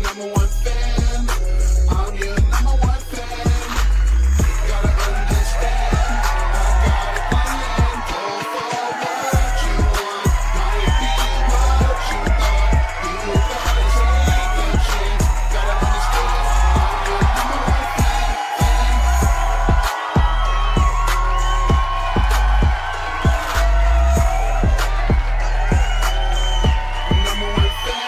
number one fan. I'm your number one fan. Gotta understand. I got it planned. Go for what you want. Might be what you thought. You gotta take a chance. Gotta understand. I'm your number one fan. Number one fan.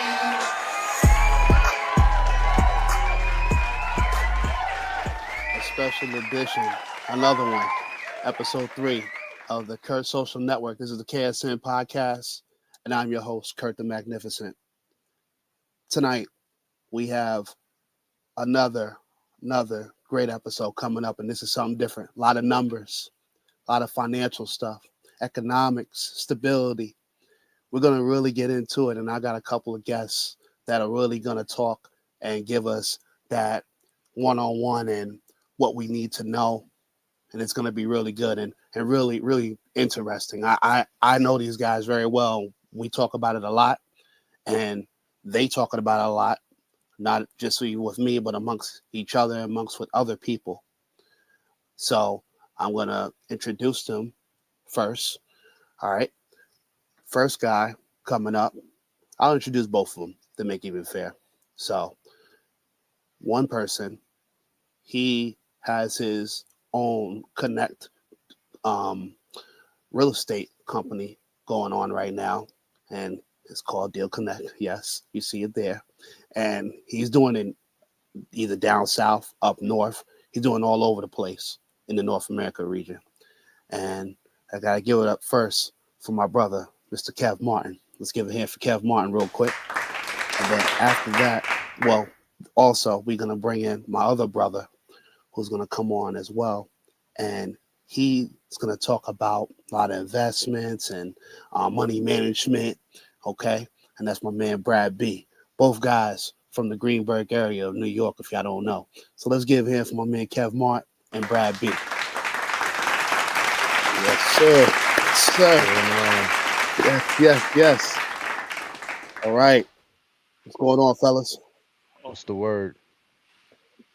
A special edition, another one, episode 3 of the Kurt Social Network. This is the KSN Podcast, and I'm your host, Kurt the Magnificent. Tonight, we have another great episode coming up, and this is something different. A lot of numbers, a lot of financial stuff, economics, stability. We're going to really get into it, and I got a couple of guests that are really going to talk and give us that one-on-one and what we need to know, and it's going to be really good and really interesting. I know these guys very well. We talk about it a lot, and they talking about it a lot, not just with me, but amongst each other, amongst with other people. So I'm going to introduce them first. All right. First guy coming up. I'll introduce both of them to make it even fair. So one person, he has his own Connect real estate company going on right now, and it's called Deal Connect. Yes, you see it there. And he's doing it either down south, up north. He's doing all over the place in the North America region. And I got to give it up first for my brother, Mr. Kev Martin. Let's give a hand for Kev Martin real quick. And then after that, well, also, we're going to bring in my other brother who's going to come on as well. And he's going to talk about a lot of investments and money management, okay? And that's my man, Brad B. Both guys from the Greenberg area of New York, if y'all don't know. So let's give a hand for my man, Kev Martin and Brad B. Yes, sir. Yes, sir. Yes. All right. What's going on, fellas? What's the word?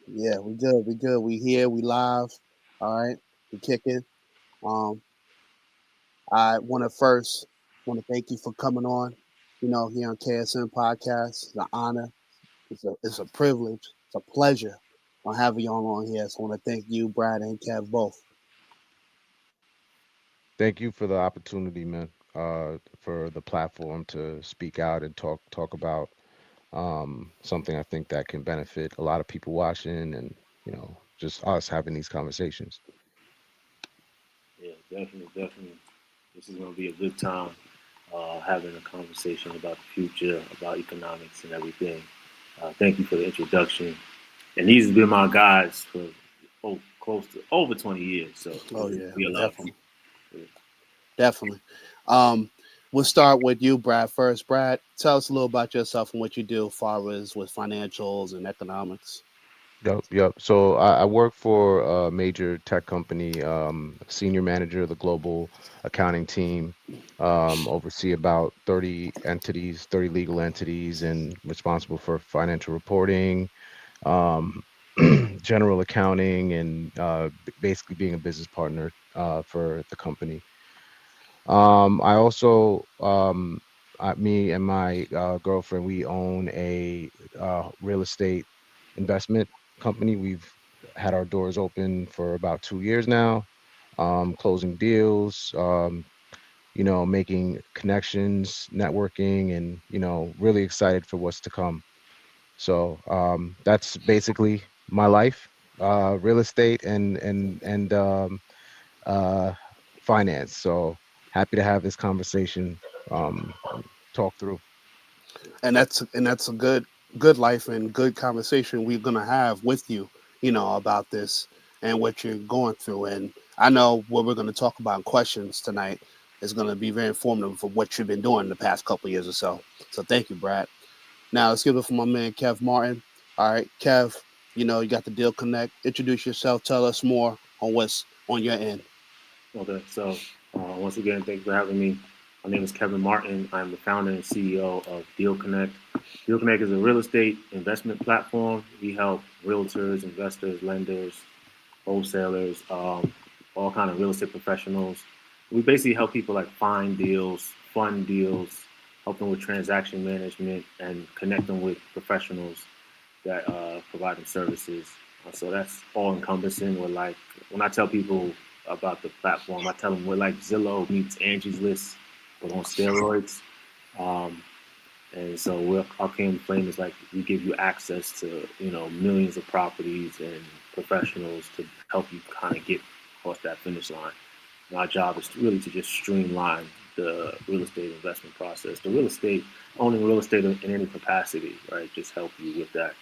Yeah, we good. We here. We live. All right. We kicking. I want to thank you for coming on. You know, here on KSN Podcast. It's an honor. It's a privilege. It's a pleasure on having y'all on here. So I want to thank you, Brad and Kev, both. Thank you for the opportunity, man. For the platform to speak out and talk about something I think that can benefit a lot of people watching, and just us having these conversations. Yeah, definitely. This is going to be a good time having a conversation about the future, about economics and everything. Thank you for the introduction. And these have been my guys for close to over 20 years. So, definitely. We'll start with you, Brad, first. Brad, tell us a little about yourself and what you do as far as with financials and economics. Yep. So I work for a major tech company, senior manager of the global accounting team, oversee about 30 entities, 30 legal entities, and responsible for financial reporting, general accounting, and basically being a business partner for the company. I also, me and my girlfriend, we own a real estate investment company. We've had our doors open for about 2 years now, closing deals, making connections, networking, and, really excited for what's to come. So that's basically my life, real estate and finance. So happy to have this conversation, talk through. And that's a good life and good conversation we're gonna have with you, about this and what you're going through. And I know what we're gonna talk about in questions tonight is gonna be very informative for what you've been doing the past couple of years or so. So thank you, Brad. Now let's give it for my man Kev Martin. All right, Kev, you got the Deal Connect. Introduce yourself. Tell us more on what's on your end. Okay, so once again, thanks for having me. My name is Kevin Martin. I'm the founder and CEO of Deal Connect. Deal Connect is a real estate investment platform. We help realtors, investors, lenders, wholesalers, all kind of real estate professionals. We basically help people like find deals, fund deals, help them with transaction management, and connect them with professionals that provide them services. So that's all encompassing. We're like, when I tell people about the platform, I tell them we're like Zillow meets Angie's List, but on steroids. Um, and so our claim to fame is like we give you access to millions of properties and professionals to help you kind of get across that finish line. And our job is really to just streamline the real estate investment process. The real estate owning real estate in any capacity, right? Just help you with that.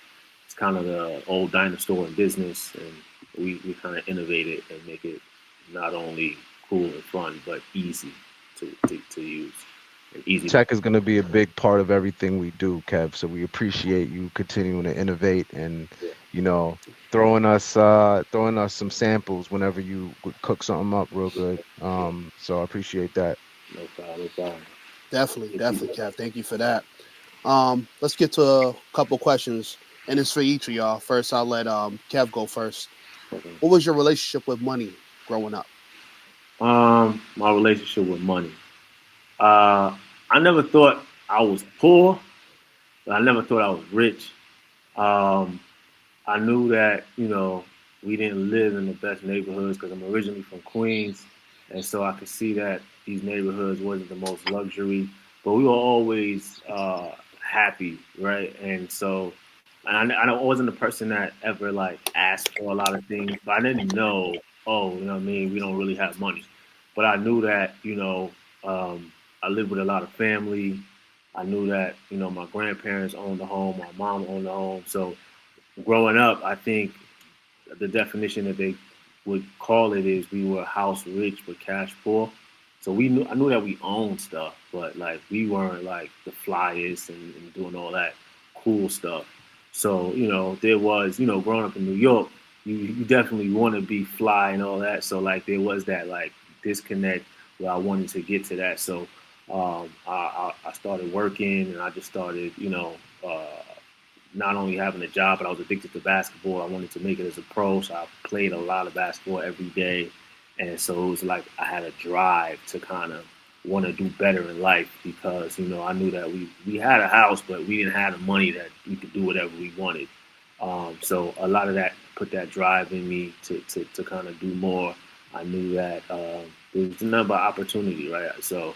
It's kind of the old dinosaur in business, and we kind of innovate it and make it not only cool and fun but easy to use. Easy. Tech is going to be a big part of everything we do, Kev. So we appreciate you continuing to innovate and, you know, throwing us some samples whenever you cook something up real good. So I appreciate that. No problem, no problem. Definitely, Kev. Thank you for that. Let's get to a couple questions, and it's for each of y'all. First, I'll let Kev go first. Okay. What was your relationship with money growing up? My relationship with money. I never thought I was poor, but I never thought I was rich. Um, I knew that, we didn't live in the best neighborhoods because I'm originally from Queens. And so I could see that these neighborhoods wasn't the most luxury, but we were always happy, right? And so I wasn't a person that ever like asked for a lot of things, but I didn't know, oh, you know what I mean? We don't really have money. But I knew that, I lived with a lot of family. I knew that, my grandparents owned a home, my mom owned a home. So growing up, I think the definition that they would call it is we were house rich but cash poor. So I knew that we owned stuff, but like we weren't like the flyest and doing all that cool stuff. So, there was, growing up in New York, you definitely want to be fly and all that. So like there was that like disconnect where I wanted to get to that. So I started working and I just started, not only having a job, but I was addicted to basketball. I wanted to make it as a pro, so I played a lot of basketball every day. And so it was like I had a drive to kind of want to do better in life because, I knew that we had a house, but we didn't have the money that we could do whatever we wanted. So a lot of that put that drive in me to kind of do more. I knew that there was a number of opportunity, right? So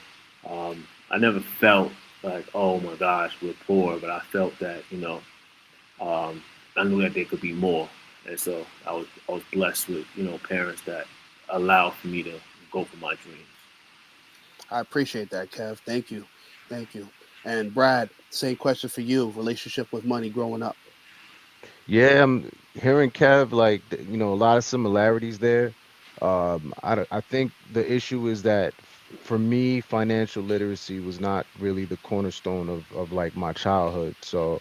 I never felt like, oh my gosh, we're poor, but I felt that, I knew that there could be more, and so I was blessed with parents that allowed for me to go for my dreams. I appreciate that, Kev. Thank you. And Brad, same question for you. Relationship with money growing up. Yeah, I'm hearing Kev like a lot of similarities there. I think the issue is that for me, financial literacy was not really the cornerstone of like my childhood. So,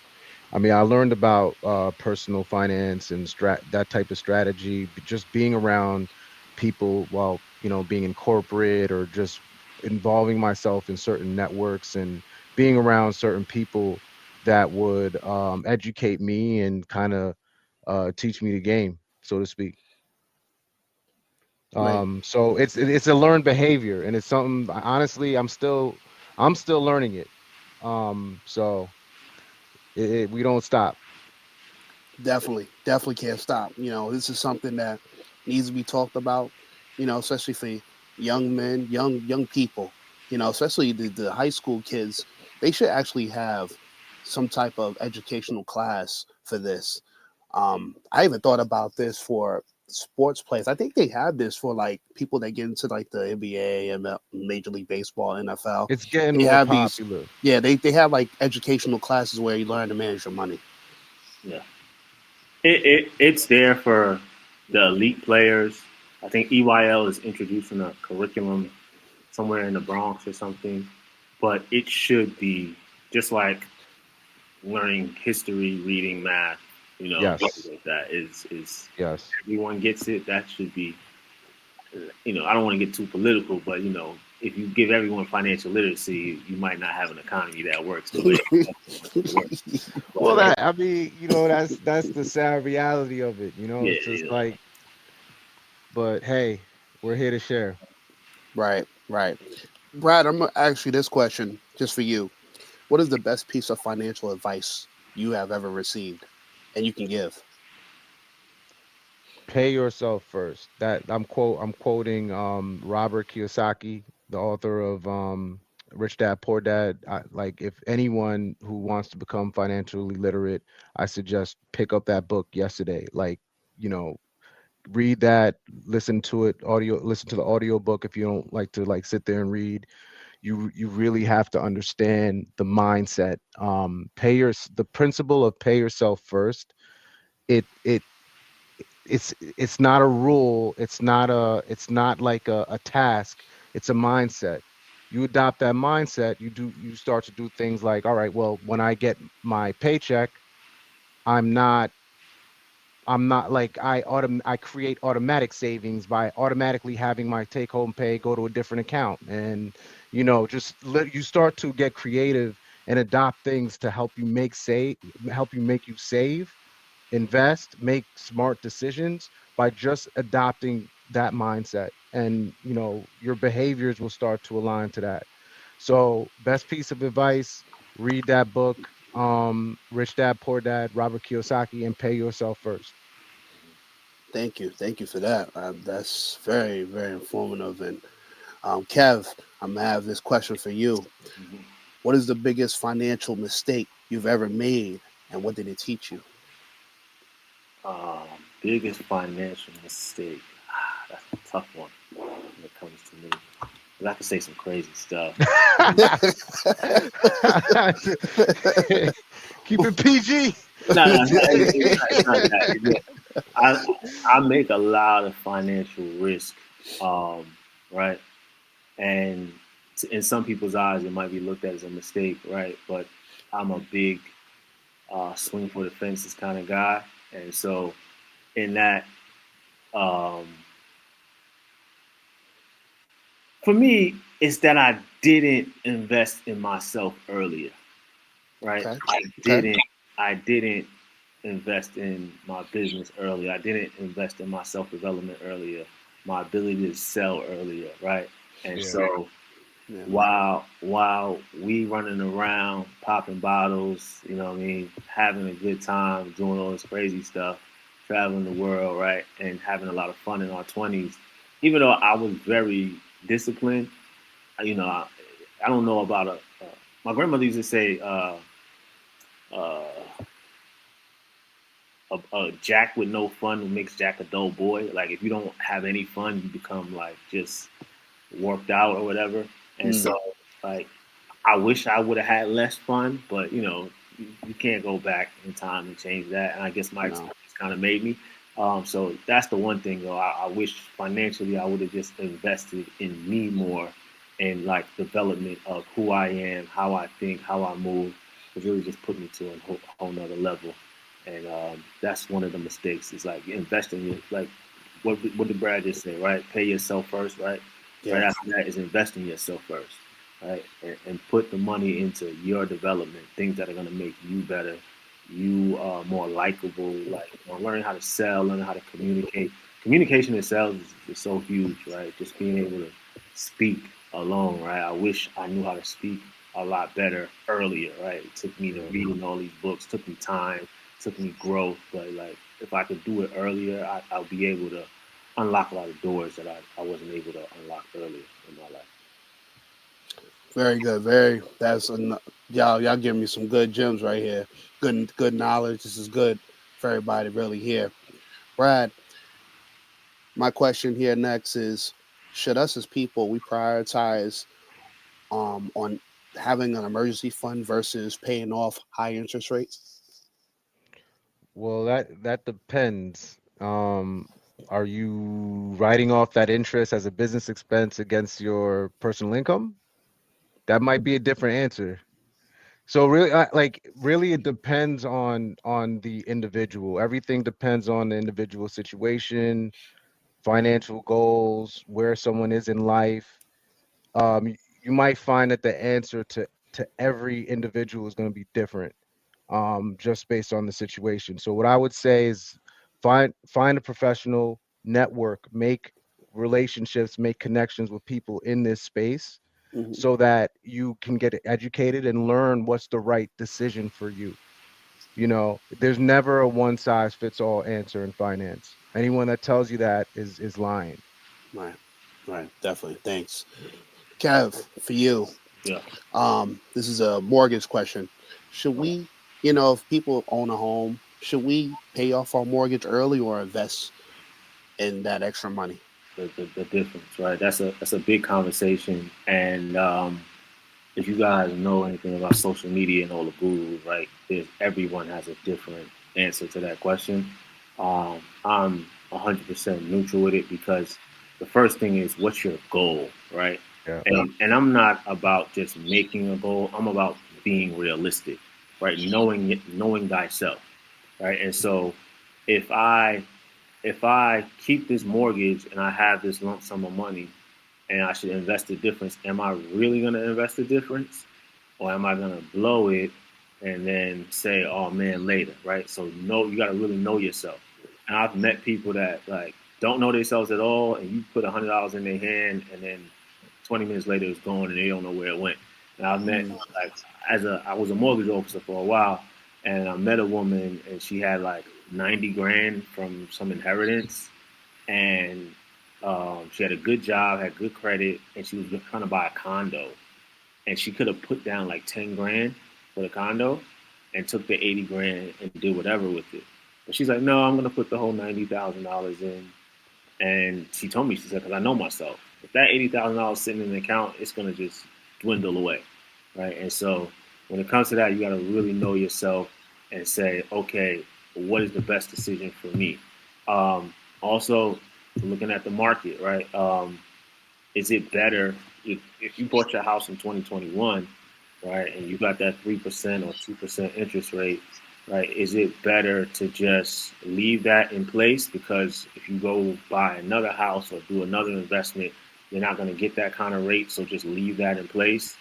I mean, I learned about personal finance and that type of strategy, just being around people while being in corporate or just involving myself in certain networks and being around certain people that would educate me and kind of teach me the game, so to speak. Right. So it's a learned behavior, and it's something honestly I'm still learning it. So we don't stop. Definitely can't stop. This is something that needs to be talked about. Especially for young men, young people. Especially the high school kids. They should actually have some type of educational class for this. I even thought about this for sports players. I think they have this for like people that get into like the NBA and Major League Baseball, NFL. It's getting They more have these. popular. Yeah, they have like educational classes where you learn to manage your money. Yeah, it's there for the elite players. I think EYL is introducing a curriculum somewhere in the Bronx or something, but it should be just like learning history, reading, math. Things Yes, like that is yes. everyone gets it. That should be. I don't want to get too political, but if you give everyone financial literacy, you might not have an economy that works the way it works. Well, But I mean, that's the sad reality of it. yeah, It's just yeah. like, but hey, we're here to share. Right, right. Brad, I'm gonna ask you this question just for you. What is the best piece of financial advice you have ever received and you can give? Pay yourself first. That I'm quoting Robert Kiyosaki, the author of Rich Dad Poor Dad. Like if anyone who wants to become financially literate, I suggest pick up that book yesterday. Like, you know, read that, listen to the audio book if you don't like to like sit there and read. You really have to understand the mindset. The principle of pay yourself first. It it's not a rule, it's not like a task, it's a mindset. You adopt that mindset, you start to do things like, all right, well, when I get my paycheck, i'm not I'm not like I create automatic savings by automatically having my take home pay go to a different account. And just let you start to get creative and adopt things to help you make you save, invest, make smart decisions by just adopting that mindset. And your behaviors will start to align to that. So, best piece of advice, read that book, Rich Dad Poor Dad, Robert Kiyosaki, and pay yourself first. Thank you for that. That's very, very informative. And Kev, I'm gonna have this question for you. Mhm. What is the biggest financial mistake you've ever made, and what did it teach you? Biggest financial mistake. That's a tough one when it comes to me. 'Cause I could say some crazy stuff. Keep it PG. No, no, it's not that. I make a lot of financial risk, um, right? And in some people's eyes, it might be looked at as a mistake, right? But I'm a big swing for the fences kind of guy, and so in that, um, for me, it's that I didn't invest in myself earlier, right? Okay. I Okay. didn't. I didn't invest in my business earlier. I didn't invest in my self development earlier. My ability to sell earlier, right? And Yeah. so Yeah. while we running around popping bottles, what I mean, having a good time, doing all this crazy stuff, traveling the world, right, and having a lot of fun in our 20s. Even though I was very disciplined, I don't know about my grandmother used to say, uh, a Jack with no fun makes Jack a dull boy. Like if you don't have any fun, you become like just worked out or whatever. And Mm, so, like, I wish I would have had less fun, but you can't go back in time and change that. And I guess my no. experience kind of made me. So that's the one thing though. I wish financially I would have just invested in me more and like development of who I am, how I think, how I move. It really just put me to a whole nother level. And that's one of the mistakes. Is like investing in like what did Brad just say, right? Pay yourself first, right? Right Yeah. after that is invest in yourself first, right? And put the money into your development, things that are going to make you better, you more likable, like learning how to sell, learning how to communicate. Communication in sales is so huge, right? Just being able to speak alone, right? I wish I knew how to speak a lot better earlier, right? It took me to Yeah. reading all these books, took me time, took me growth, but like if I could do it earlier, I'll be able to unlock a lot of doors that I wasn't able to unlock earlier in my life. Very good. Very. Y'all giving me some good gems right here. Good knowledge. This is good for everybody to really hear. Brad, my question here next is: should us as people we prioritize on having an emergency fund versus paying off high interest rates? Well, that depends. Are you writing off that interest as a business expense against your personal income? That might be a different answer. So really, really, it depends on the individual. Everything depends on the individual situation, financial goals, where someone is in life. you might find that the answer to every individual is going to be different, just based on the situation. So what I would say is find a professional, network, make relationships, make connections with people in this space Hmm. so that you can get educated and learn what's the right decision for you. You know, there's never a one size fits all answer in finance. Anyone that tells you that is lying. Right. Right. Definitely. Thanks. Kev, for you, Yeah. this is a mortgage question. Should we, if people own a home, should we pay off our mortgage early or invest in that extra money? The difference, right? That's a big conversation. And if you guys know anything about social media and all the gurus, right, everyone has a different answer to that question. I'm 100% neutral with it because the first thing is what's your goal, right? Yeah. And I'm not about just making a goal. I'm about being realistic, right? Knowing thyself, right? And so if I if I keep this mortgage and I have this lump sum of money and I should invest the difference, am I really going to invest the difference? Or am I going to blow it and then say, oh man, later, right? So, no, you got to really know yourself. And I've met people that like don't know themselves at all, and you put $100 in their hand, and then 20 minutes later it's gone, and they don't know where it went. And I've met Mm. like I was a mortgage officer for a while, and I met a woman, and she had like 90 grand from some inheritance, and she had a good job, had good credit, and she was trying to buy a condo, and she could have put down like 10 grand for the condo, and took the 80 grand and did whatever with it. But she's like, no, I'm gonna put the whole $90,000 in, and she told me, she said, because I know myself, if that $80,000 sitting in the account, it's gonna just dwindle away, right? And so when it comes to that, you got to really know yourself and say, okay, what is the best decision for me? Also, looking at the market, right? Is it better if you bought your house in 2021, right, and you got that 3% or 2% interest rate, right? Is it better to just leave that in place because if you go buy another house or do another investment, you're not going to get that kind of rate, so just leave that in place,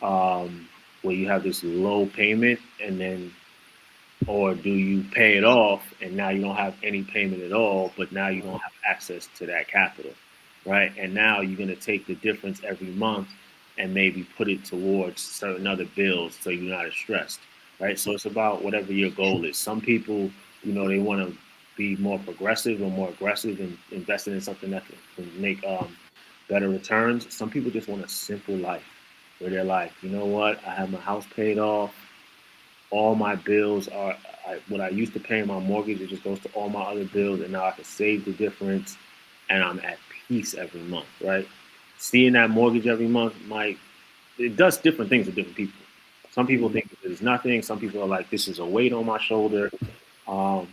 where you have this low payment, and then or do you pay it off and now you don't have any payment at all, but now you don't have access to that capital, right? And now you're going to take the difference every month and maybe put it towards certain other bills so you're not as stressed, right? So it's about whatever your goal is. Some people, they want to be more progressive or more aggressive and investing in something that can make better returns. Some people just want a simple life where they're like, you know what, I have my house paid off, all my bills are what I used to pay my mortgage. It just goes to all my other bills, and now I can save the difference, and I'm at peace every month. Right? Seeing that mortgage every month might it does different things to different people. Some people Mhm. think it's nothing. Some people are like, this is a weight on my shoulder.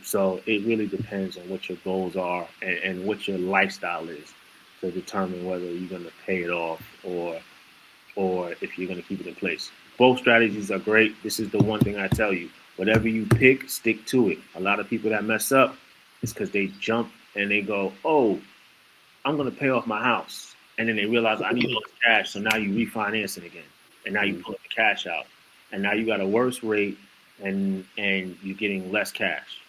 So it really depends on what your goals are and what your lifestyle is to determine whether you're going to pay it off or if you're going to keep it in place. Both strategies are great. This is the one thing I tell you. Whatever you pick, stick to it. A lot of people that mess up is because they jump and they go, oh, I'm going to pay off my house. And then they realize I need all this cash. So now you refinancing again. And now you Mhm. pull the cash out. And now you got a worse rate and you're getting less cash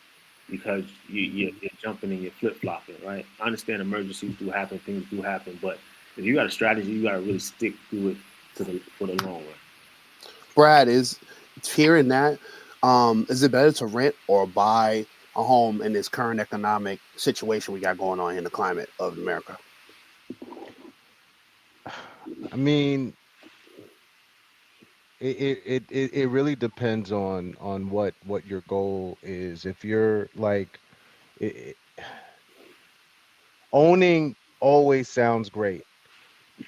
because you're jumping and you're flip flopping, right? I understand emergencies do happen, things do happen, but if you got a strategy, you got to really stick to it for the long run. Brad, is hearing that, is it better to rent or buy a home in this current economic situation we got going on in the climate of America? I mean, it really depends on what your goal is. If you're like it, owning always sounds great,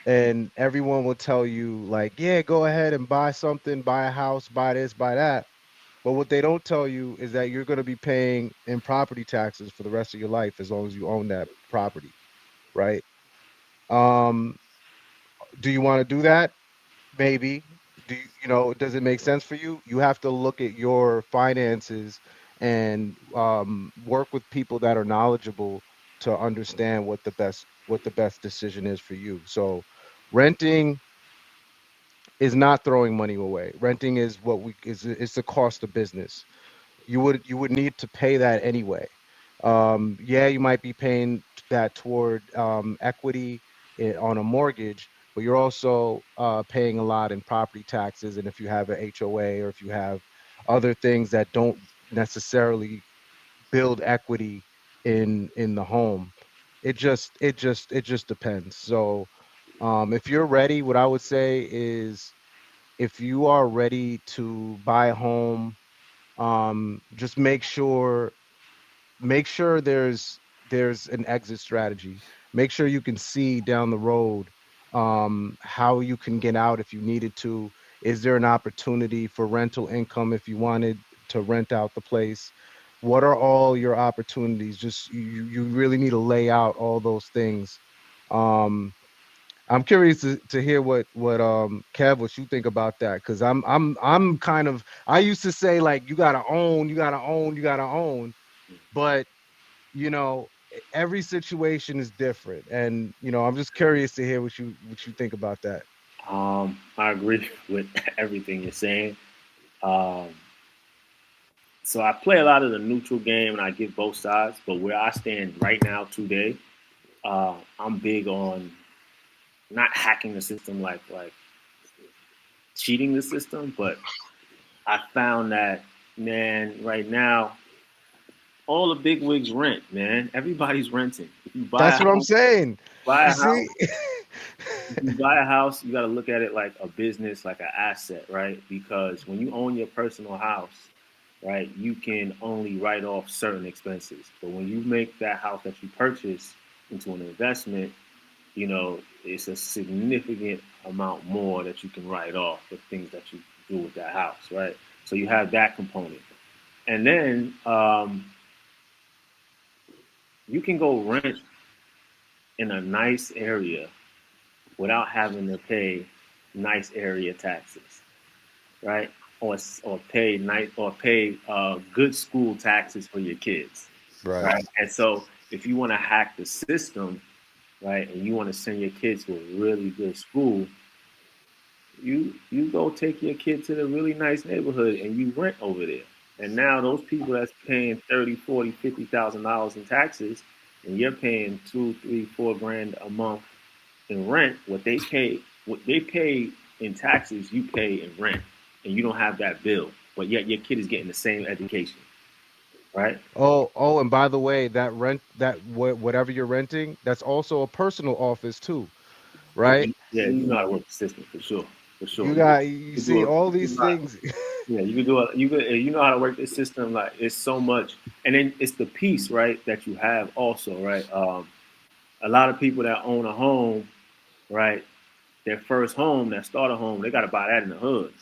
and everyone will tell you like, yeah, go ahead and buy something, buy a house, buy this, buy that. But what they don't tell you is that you're going to be paying in property taxes for the rest of your life as long as you own that property, right? Um, do you want to do that? Maybe. Does it make sense for you? You have to look at your finances and work with people that are knowledgeable to understand what the best decision is for you. So renting is not throwing money away. Renting is what we is it's the cost of business. You would need to pay that anyway. Yeah, you might be paying that toward equity on a mortgage, but you're also paying a lot in property taxes. And if you have an HOA or if you have other things that don't necessarily build equity in the home, it just depends. So if you're ready, what I would say is if you are ready to buy a home, just make sure there's an exit strategy. Make sure you can see down the road how you can get out if you needed to. Is there an opportunity for rental income if you wanted to rent out the place? What are all your opportunities? Just you really need to lay out all those things. um I'm curious to hear what Kev, what you think about that, because I'm kind of, I used to say like you gotta own, you gotta own, you gotta own, but every situation is different, and I'm just curious to hear what you think about that. I agree with everything you're saying. Um, so I play a lot of the neutral game and I get both sides. But where I stand right now today, I'm big on not hacking the system, like cheating the system. But I found that, man, right now all the big wigs rent. Man, everybody's renting. If you buy a That's what I'm house, saying. buy You a house. see? If you buy a house, you got to look at it like a business, like an asset, right? Because when you own your personal house, right, you can only write off certain expenses. But when you make that house that you purchase into an investment, it's a significant amount more that you can write off for things that you do with that house, right? So you have that component. And then you can go rent in a nice area without having to pay nice area taxes, right? Or pay good school taxes for your kids, Right. right? And so if you want to hack the system, right, and you want to send your kids to a really good school, you go take your kid to the really nice neighborhood and you rent over there. And now those people that's paying 30, 40, $50,000 in taxes, and you're paying 2, 3, 4 grand a month in rent, what they pay in taxes, you pay in rent, and you don't have that bill. But yet your kid is getting the same education, right? Oh, and by the way, that rent, whatever you're renting, that's also a personal office too, right? Yeah, you know how to work the system for sure, for sure. You You could, got you you could do see a, all you these know how, things. yeah, you could do a, you could, you know how to work this system. Like it's so much, and then it's the peace, right, that you have also, right? A lot of people that own a home, right, their first home, that starter home, they got to buy that in the hood.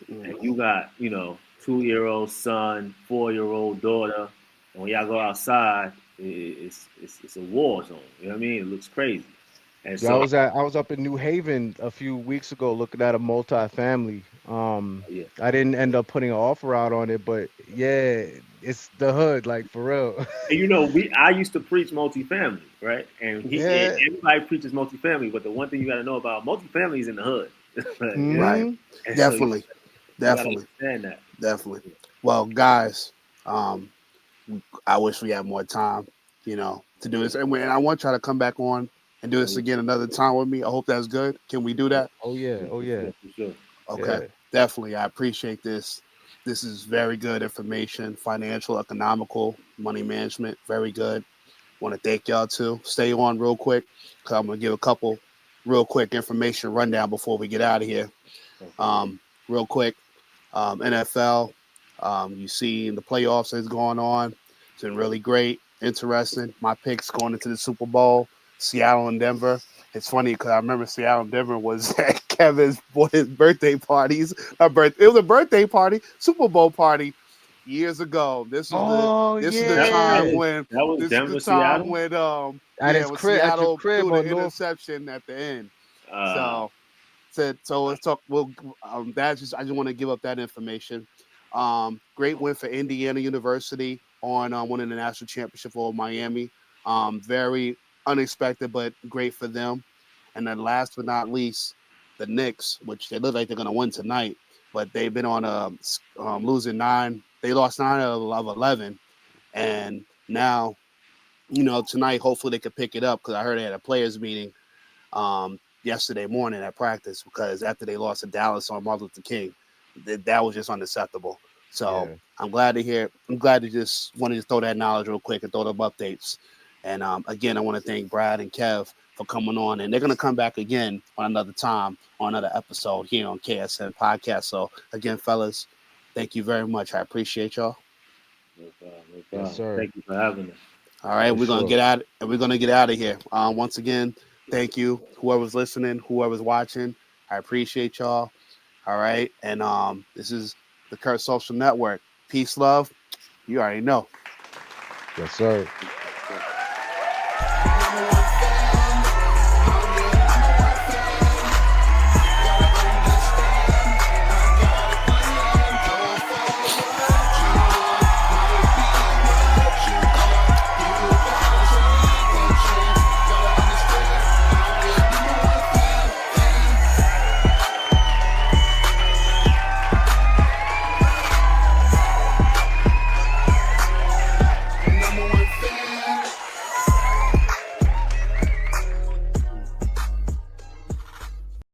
And you got, 2-year-old son, 4-year-old daughter, and when y'all go outside, it's a war zone. You know what I mean? It looks crazy. And Yeah, I so, was at I was up in New Haven a few weeks ago looking at a multi-family. yeah. I didn't end up putting an offer out on it, but yeah, it's the hood, like for real. And I used to preach multifamily, right? And Yeah. everybody preaches multifamily, but the one thing you got to know about multifamily is in the hood. You know? Right. Hmm. And so you, Definitely. you got to Definitely. understand that. Definitely. Well, guys, um, I wish we had more time, to do Yeah. this. And I want y'all to come back on and do Oh, this yeah. again another time with me. I hope that's good. Can we do that? Oh yeah. Yeah, Oh for yeah. sure, for sure. Okay. Yeah. Definitely. I appreciate this. This is very good information, financial, economical, money management. Very good. Want to thank y'all too. Stay on real quick, 'cause I'm going to give a couple real quick information rundown before we get out of here. Okay. Real quick, NFL. You see the playoffs that's going on. It's been really great, interesting. My picks going into the Super Bowl, Seattle and Denver. It's funny because I remember Seattle and Denver was at Kevin's his birthday parties. It was a birthday party, Super Bowl party years ago. Oh This is the That, that time yeah. was when that was this is the Denver, time Seattle. when At his when crib, at your Seattle threw crib the on North. interception at the end. Uh, So said so let's talk that's just I just want to give up that information. Great win for Indiana University on winning the national championship over Miami. Very unexpected but great for them. And then last but not least, the Knicks, which they look like they're going to win tonight, but they've been on a losing 9. They lost 9 of 11, and now, tonight hopefully they could pick it up because I heard they had a players meeting yesterday morning at practice because after they lost to Dallas on Martin Luther King, that was just unacceptable. So Yeah. I'm glad to hear. I'm glad to just wanted to throw that knowledge real quick and throw them updates. And again, I want to thank Brad and Kev for coming on, and they're going to come back again on another time on another episode here on KSN Podcast. So again, fellas, thank you very much. I appreciate y'all. No problem. No Yes, problem. sir. Thank you for having us. All right, For we're gonna sure. get out. We're gonna get out of here. Once again, thank you, whoever's listening, whoever's watching. I appreciate y'all. All right, and this is the Kurt Social Network. Peace, love. You already know. Yes, sir.